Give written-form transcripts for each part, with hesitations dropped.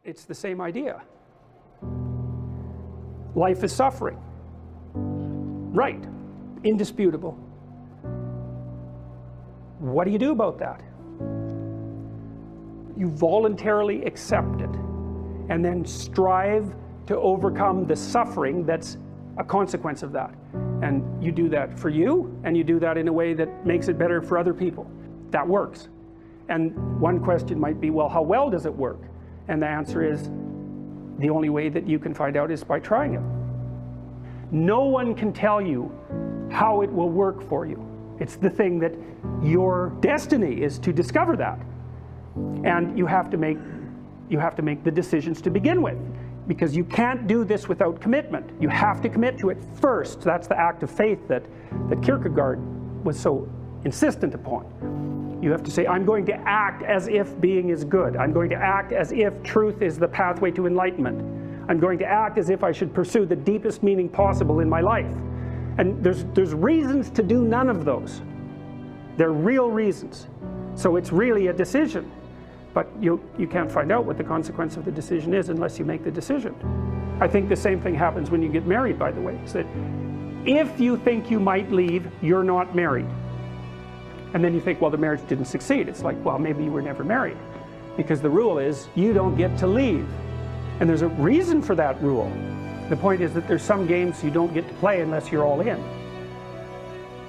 It's the same idea. Life is suffering. Right. Indisputable. What do you do about that? You voluntarily accept it and then strive to overcome the suffering that's a consequence of that. And you do that for you, and you do that in a way that makes it better for other people. That works. And one question might be, well, how well does it work? And the answer is, the only way that you can find out is by trying it. No one can tell you how it will work for you. It's the thing that your destiny is to discover that. And you have to make the decisions to begin with, because you can't do this without commitment. You have to commit to it first. That's the act of faith that Kierkegaard was so insistent upon. You have to say, I'm going to act as if being is good. I'm going to act as if truth is the pathway to enlightenment. I'm going to act as if I should pursue the deepest meaning possible in my life. And there's reasons to do none of those. They're real reasons. So it's really a decision. But you can't find out what the consequence of the decision is unless you make the decision. I think the same thing happens when you get married, by the way. Is that if you think you might leave, you're not married. And then you think, well, the marriage didn't succeed. It's like, well, maybe you were never married. Because the rule is, you don't get to leave. And there's a reason for that rule. The point is that there's some games you don't get to play unless you're all in.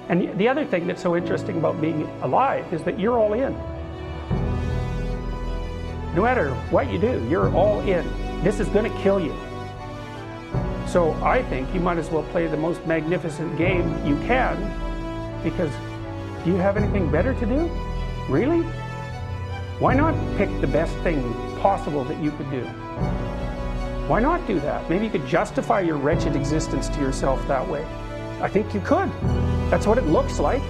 And the other thing that's so interesting about being alive is that you're all in. No matter what you do, you're all in. This is going to kill you. So I think you might as well play the most magnificent game you can, because do you have anything better to do? Really? Why not pick the best thing possible that you could do? Why not do that? Maybe you could justify your wretched existence to yourself that way. I think you could. That's what it looks like.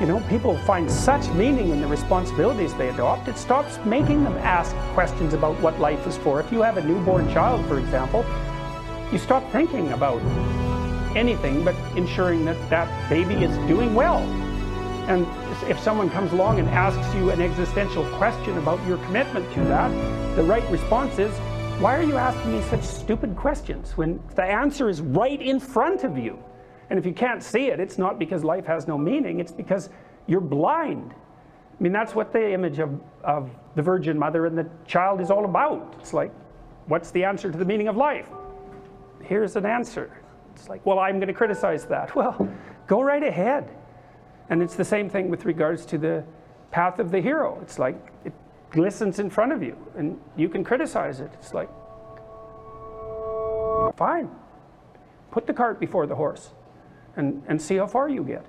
You know, people find such meaning in the responsibilities they adopt. It stops making them ask questions about what life is for. If you have a newborn child, for example, you stop thinking about anything but ensuring that that baby is doing well. And if someone comes along and asks you an existential question about your commitment to that, the right response is, why are you asking me such stupid questions when the answer is right in front of you? And if you can't see it, it's not because life has no meaning, it's because you're blind. I mean, that's what the image of the Virgin Mother and the child is all about. It's like, what's the answer to the meaning of life? Here's an answer. It's like, well, I'm going to criticize that. Well, go right ahead. And it's the same thing with regards to the path of the hero. It's like, it glistens in front of you, and you can criticize it. It's like, fine. Put the cart before the horse, and see how far you get.